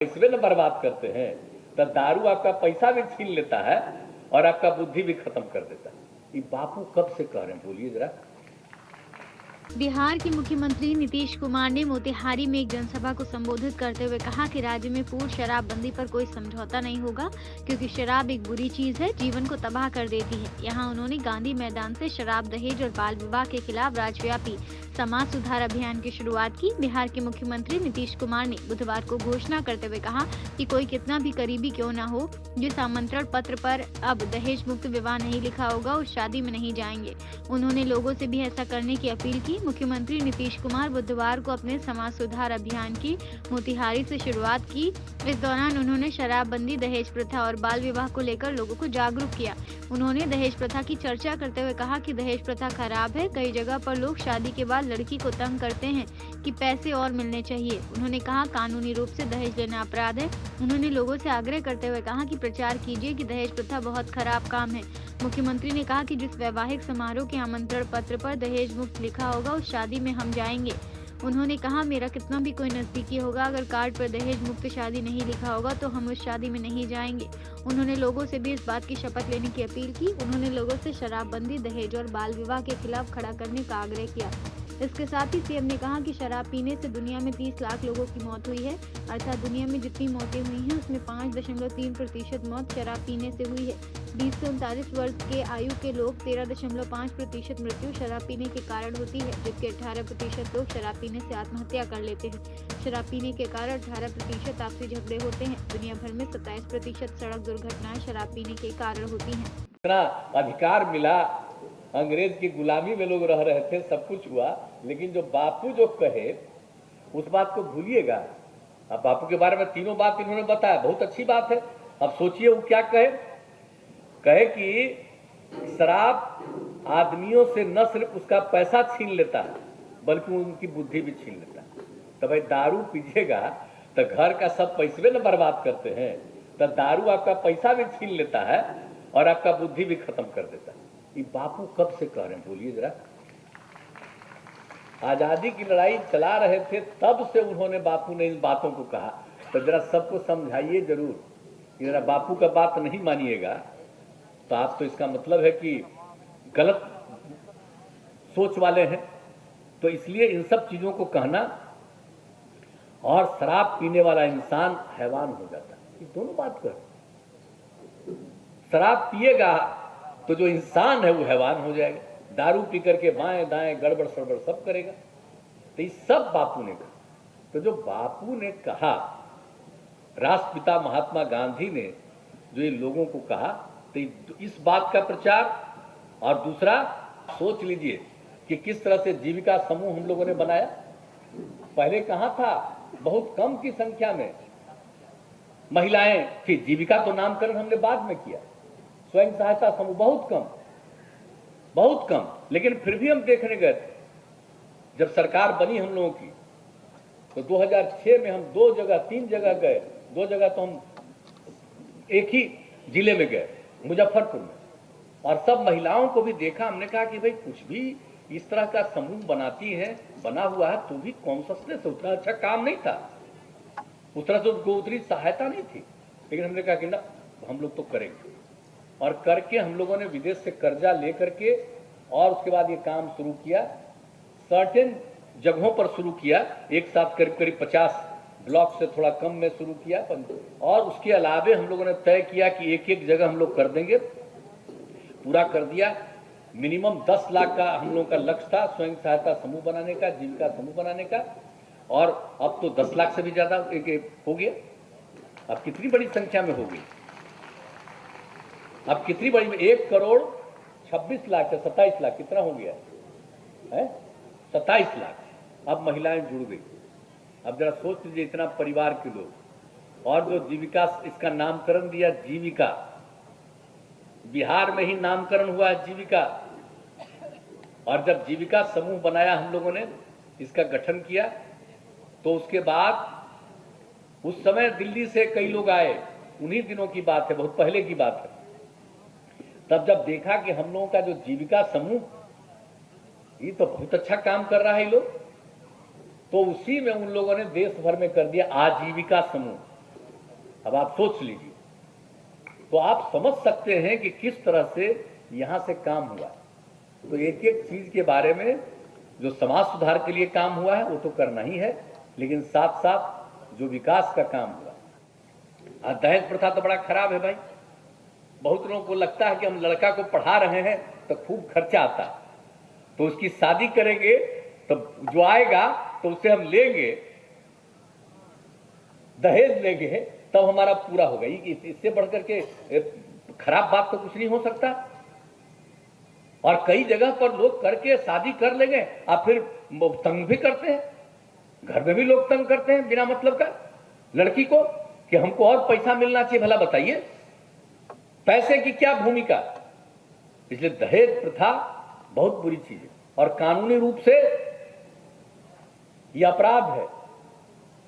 पैसे न बर्बाद करते हैं तो दारू आपका पैसा भी छीन लेता है और आपका बुद्धि भी खत्म कर देता है। ये बापू कब से कह रहे हैं, बोलिए जरा। बिहार के मुख्यमंत्री नीतीश कुमार ने मोतिहारी में एक जनसभा को संबोधित करते हुए कहा कि राज्य में पूर्ण शराबबंदी पर कोई समझौता नहीं होगा, क्योंकि शराब एक बुरी चीज है, जीवन को तबाह कर देती है। यहां उन्होंने गांधी मैदान से शराब, दहेज और बाल विवाह के खिलाफ राज्यव्यापी समाज सुधार अभियान की शुरुआत की। बिहार के मुख्यमंत्री नीतीश कुमार ने बुधवार को घोषणा करते हुए कहा कि कोई कितना भी करीबी क्यों न हो, जिस आमंत्रण पत्र पर अब दहेज मुक्त विवाह नहीं लिखा होगा उस शादी में नहीं जाएंगे। उन्होंने लोगों से भी ऐसा करने की अपील की। मुख्यमंत्री नीतीश कुमार बुधवार को अपने समाज सुधार अभियान की मोतिहारी से शुरुआत की। इस दौरान उन्होंने शराबबंदी, दहेज प्रथा और बाल विवाह को लेकर लोगों को जागरूक किया। उन्होंने दहेज प्रथा की चर्चा करते हुए कहा कि दहेज प्रथा खराब है। कई जगह पर लोग शादी के बाद लड़की को तंग करते हैं कि पैसे और मिलने चाहिए। उन्होंने कहा कानूनी रूप से दहेज लेना अपराध है। उन्होंने लोगों से आग्रह करते हुए कहा कि प्रचार कीजिए कि दहेज प्रथा बहुत खराब काम है। मुख्यमंत्री ने कहा कि जिस वैवाहिक समारोह के आमंत्रण पत्र पर दहेज मुक्त लिखा होगा उस शादी में हम जाएंगे। उन्होंने कहा मेरा कितना भी कोई नजदीकी होगा, अगर कार्ड पर दहेज मुक्त शादी नहीं लिखा होगा तो हम उस शादी में नहीं जाएंगे। उन्होंने लोगों से भी इस बात की शपथ लेने की अपील की। उन्होंने लोगों से शराबबंदी, दहेज और बाल विवाह के खिलाफ खड़ा करने का आग्रह किया। इसके साथ ही सीएम ने कहा कि शराब पीने से दुनिया में 30 लाख लोगों की मौत हुई है, अर्थात दुनिया में जितनी मौतें हुई हैं उसमें 5.3% मौत शराब पीने से हुई है। 20 से 39 वर्ष के आयु के लोग 13.5% मृत्यु शराब पीने के कारण होती है, जबकि 18% लोग शराब पीने से आत्महत्या कर लेते हैं। शराब पीने के कारण 18% आपसी झगड़े होते हैं। दुनिया भर में 27% सड़क दुर्घटनाएं शराब पीने के कारण होती हैं। इतना अधिकार मिला, अंग्रेज की गुलामी में लोग रह रहे थे, सब कुछ हुआ, लेकिन जो बापू जो कहे उस बात को भूलिएगा। अब बापू के बारे में तीनों बात इन्होंने बताया, बहुत अच्छी बात है। अब सोचिए वो क्या कहे। कहे कि शराब आदमियों से न सिर्फ उसका पैसा छीन लेता है बल्कि उनकी बुद्धि भी छीन लेता है। तो भाई दारू पीजिएगा तो घर का सब पैसे न बर्बाद करते हैं, तो दारू आपका पैसा भी छीन लेता है और आपका बुद्धि भी खत्म कर देता है। ये बापू कब से कह रहे हैं, बोलिए जरा। आजादी की लड़ाई चला रहे थे तब से उन्होंने, बापू ने इन बातों को कहा। तो जरा सबको समझाइए जरूर। जरा बापू का बात नहीं मानिएगा तो आप तो इसका मतलब है कि गलत सोच वाले हैं। तो इसलिए इन सब चीजों को कहना, और शराब पीने वाला इंसान हैवान हो जाता है, ये दोनों बात कर। शराब पिएगा तो जो इंसान है वो हैवान हो जाएगा, दारू पी करके बाएं दाएं गड़बड़ सड़बड़ सब करेगा। तो ये सब बापू ने कहा। तो जो बापू ने कहा, राष्ट्रपिता महात्मा गांधी ने जो ये लोगों को कहा, तो इस बात का प्रचार। और दूसरा, सोच लीजिए कि किस तरह से जीविका समूह हम लोगों ने बनाया। पहले कहां था, बहुत कम की संख्या में महिलाएं थी। जीविका तो नामकरण हमने बाद में किया। स्वयं सहायता समूह बहुत कम, बहुत कम। लेकिन फिर भी हम देखने गए थे, जब सरकार बनी हम लोगों की, तो 2006 में हम 2 जगह 3 जगह गए। 2 जगह तो हम एक ही जिले में गए, मुजफ्फरपुर में, और सब महिलाओं को भी देखा। हमने कहा कि भाई कुछ भी इस तरह का समूह बनाती है, बना हुआ है, तो भी कॉन्शसनेस, उतना अच्छा काम नहीं था, उस तरह से उनको उतनी सहायता नहीं थी। लेकिन हमने कहा कि ना, हम लोग तो करेंगे। और करके हम लोगों ने विदेश से कर्जा लेकर के, और उसके बाद ये काम शुरू किया। सर्टेन जगहों पर शुरू किया, एक साथ करीब करीब 50 ब्लॉक से थोड़ा कम में शुरू किया। और उसके अलावे हम लोगों ने तय किया कि एक एक जगह हम लोग कर देंगे, पूरा कर दिया। मिनिमम 10 लाख का हम लोगों का लक्ष्य था स्वयं सहायता समूह बनाने का, जीविका समूह बनाने का, और अब तो 10 लाख से भी ज्यादा हो गया। अब कितनी बड़ी संख्या में हो गई, अब कितनी बड़ी, 1,26,00,000 से 27 लाख, कितना हो गया है, 27 लाख। अब महिलाएं जुड़ गई। अब जरा सोच लीजिए, इतना परिवार के लोग, और जो जीविका, इसका नामकरण दिया जीविका, बिहार में ही नामकरण हुआ है जीविका। और जब जीविका समूह बनाया हम लोगों ने, इसका गठन किया, तो उसके बाद उस समय दिल्ली से कई लोग आए। उन्हीं दिनों की बात है, बहुत पहले की बात है। तब जब देखा कि हम लोगों का जो जीविका समूह, ये तो बहुत अच्छा काम कर रहा है ये लोग, तो उसी में उन लोगों ने देश भर में कर दिया आजीविका समूह। अब आप सोच लीजिए, तो आप समझ सकते हैं कि किस तरह से यहां से काम हुआ। तो एक एक चीज के बारे में जो समाज सुधार के लिए काम हुआ है वो तो करना ही है, लेकिन साथ साथ जो विकास का काम हुआ। दहेज प्रथा तो बड़ा खराब है भाई। बहुत लोगों को लगता है कि हम लड़का को पढ़ा रहे हैं तो खूब खर्चा आता है, तो उसकी शादी करेंगे तो जो आएगा तो उससे हम लेंगे, दहेज लेंगे, तब हमारा पूरा होगा। इससे बढ़कर के खराब बात तो कुछ नहीं हो सकता। और कई जगह पर लोग करके शादी कर लेंगे और फिर तंग भी करते हैं। घर में भी लोग तंग करते हैं बिना मतलब का लड़की को कि हमको और पैसा मिलना चाहिए। भला बताइए, पैसे की क्या भूमिका? इसलिए दहेज प्रथा बहुत बुरी चीज है और कानूनी रूप से यह अपराध है।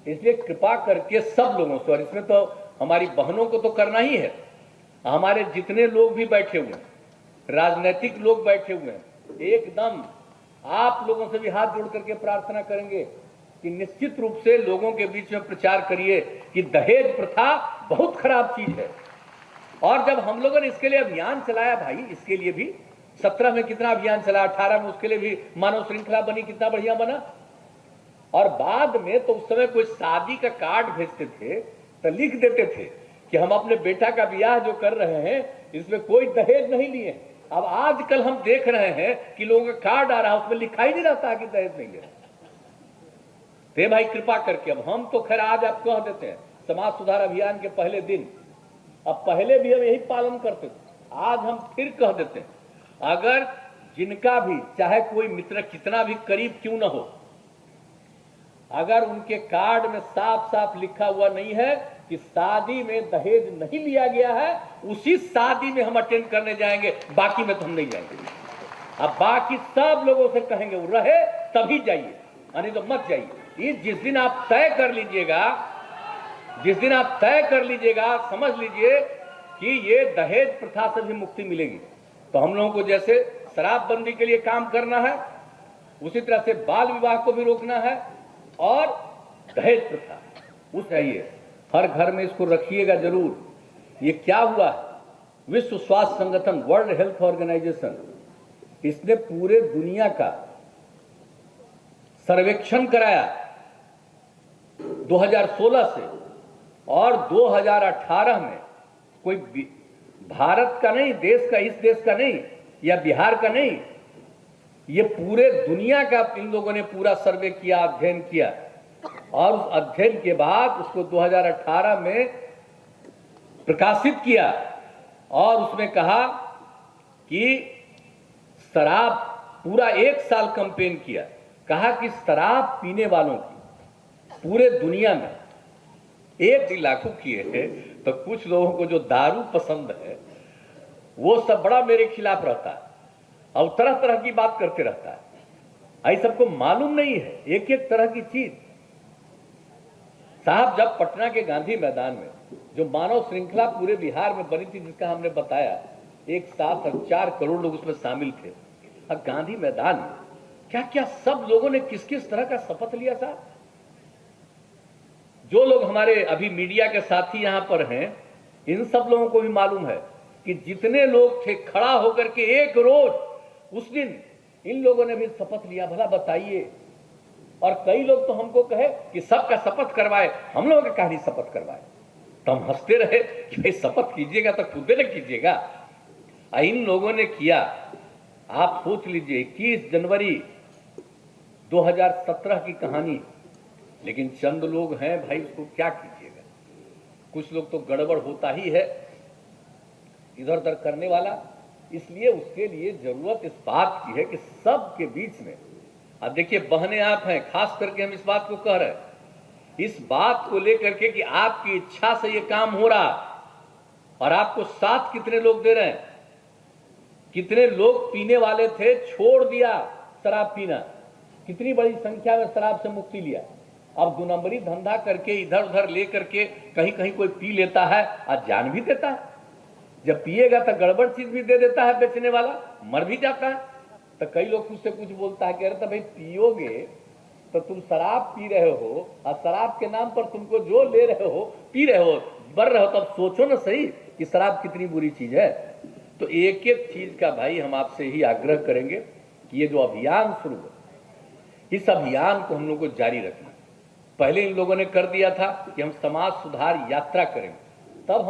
इसलिए कृपा करके सब लोगों से, और इसमें तो हमारी बहनों को तो करना ही है, हमारे जितने लोग भी बैठे हुए हैं, राजनीतिक लोग बैठे हुए हैं, एकदम आप लोगों से भी हाथ जोड़ करके प्रार्थना करेंगे कि निश्चित रूप से लोगों के बीच में प्रचार करिए कि दहेज प्रथा बहुत खराब चीज है। और जब हम लोगों ने इसके लिए अभियान चलाया भाई, इसके लिए भी 17 में कितना अभियान चला, 18 में उसके लिए भी मानव श्रृंखला बनी, कितना बढ़िया बना। और बाद में तो उस समय कोई शादी का कार्ड भेजते थे तो लिख देते थे कि हम अपने बेटा का ब्याह जो कर रहे हैं इसमें कोई दहेज नहीं लिए। अब आजकल हम देख रहे हैं कि लोगों का कार्ड आ रहा है, उसमें लिखा ही नहीं रहता कि दहेज नहीं ले। ते भाई कृपा करके, अब हम तो खैर आज आप कह देते हैं समाज सुधार अभियान के पहले दिन, अब पहले भी हम यही पालन करते थे, आज हम फिर कह देते हैं, अगर जिनका भी चाहे कोई मित्र कितना भी करीब क्यों ना हो, अगर उनके कार्ड में साफ साफ लिखा हुआ नहीं है कि शादी में दहेज नहीं लिया गया है, उसी शादी में हम अटेंड करने जाएंगे, बाकी में तो हम नहीं जाएंगे। अब बाकी सब लोगों से कहेंगे वो रहे तभी जाइए, नहीं तो मत जाइए। जिस दिन आप तय कर लीजिएगा, जिस दिन आप तय कर लीजिएगा, समझ लीजिए कि ये दहेज प्रथा से भी मुक्ति मिलेगी। तो हम लोगों को जैसे शराबबंदी के लिए काम करना है, उसी तरह से बाल विवाह को भी रोकना है और दहेज प्रथा उस चाहिए हर घर में, इसको रखिएगा जरूर। ये क्या हुआ है, विश्व स्वास्थ्य संगठन, वर्ल्ड हेल्थ ऑर्गेनाइजेशन, इसने पूरे दुनिया का सर्वेक्षण कराया 2016 से, और 2018 में कोई भारत का नहीं, देश का, इस देश का नहीं या बिहार का नहीं, ये पूरे दुनिया का इन लोगों ने पूरा सर्वे किया, अध्ययन किया, और उस अध्ययन के बाद उसको 2018 में प्रकाशित किया और उसमें कहा कि शराब, पूरा 1 साल कैंपेन किया, कहा कि शराब पीने वालों की पूरे दुनिया में 1 लाखों किए हैं, तो कुछ लोगों को जो दारू पसंद है वो सब बड़ा मेरे खिलाफ रहता है और तरह तरह की बात करते रहता है। ऐसा सबको मालूम नहीं है एक एक तरह की चीज। साहब, जब पटना के गांधी मैदान में जो मानव श्रृंखला पूरे बिहार में बनी थी, जिसका हमने बताया, एक साथ 4 करोड़ लोग उसमें शामिल थे, और गांधी मैदान में क्या क्या सब लोगों ने किस किस तरह का शपथ लिया था। जो लोग हमारे अभी मीडिया के साथी यहां पर हैं, इन सब लोगों को भी मालूम है कि जितने लोग थे खड़ा होकर के एक रोज उस दिन इन लोगों ने भी शपथ लिया। भला बताइए, और कई लोग तो हमको कहे कि सबका शपथ करवाए, हम लोगों का कहानी शपथ करवाए, तो हम हंसते रहे कि भाई शपथ कीजिएगा तो खुद न कीजिएगा। इन लोगों ने किया। आप सोच लीजिए 21 जनवरी 2017 की कहानी, लेकिन चंद लोग हैं भाई, उसको क्या कीजिएगा। कुछ लोग तो गड़बड़ होता ही है इधर उधर करने वाला। इसलिए उसके लिए जरूरत इस बात की है कि सबके बीच में, अब देखिए बहने आप हैं, खास करके हम इस बात को कह रहे हैं, इस बात को लेकर के कि आपकी इच्छा से ये काम हो रहा, और आपको साथ कितने लोग दे रहे हैं। कितने लोग पीने वाले थे, छोड़ दिया शराब पीना, कितनी बड़ी संख्या में शराब से मुक्ति लिया। अब 2 नंबरी धंधा करके इधर उधर ले करके कहीं कहीं कोई पी लेता है और जान भी देता है। जब पिएगा तो गड़बड़ चीज भी दे देता है बेचने वाला, मर भी जाता है। तो कई लोग कुछ से कुछ बोलता है कि अरे तो भाई पियोगे तो तुम शराब पी रहे हो, और शराब के नाम पर तुमको जो ले रहे हो पी रहे हो, पढ़ रहे हो तो अब सोचो ना सही कि शराब कितनी बुरी चीज है। तो एक एक चीज का भाई हम आपसे ही आग्रह करेंगे कि ये जो अभियान शुरू है, इस अभियान को हम लोग को जारी रखना। पहले इन लोगों ने कर दिया था कि हम समाज सुधार यात्रा करेंगे,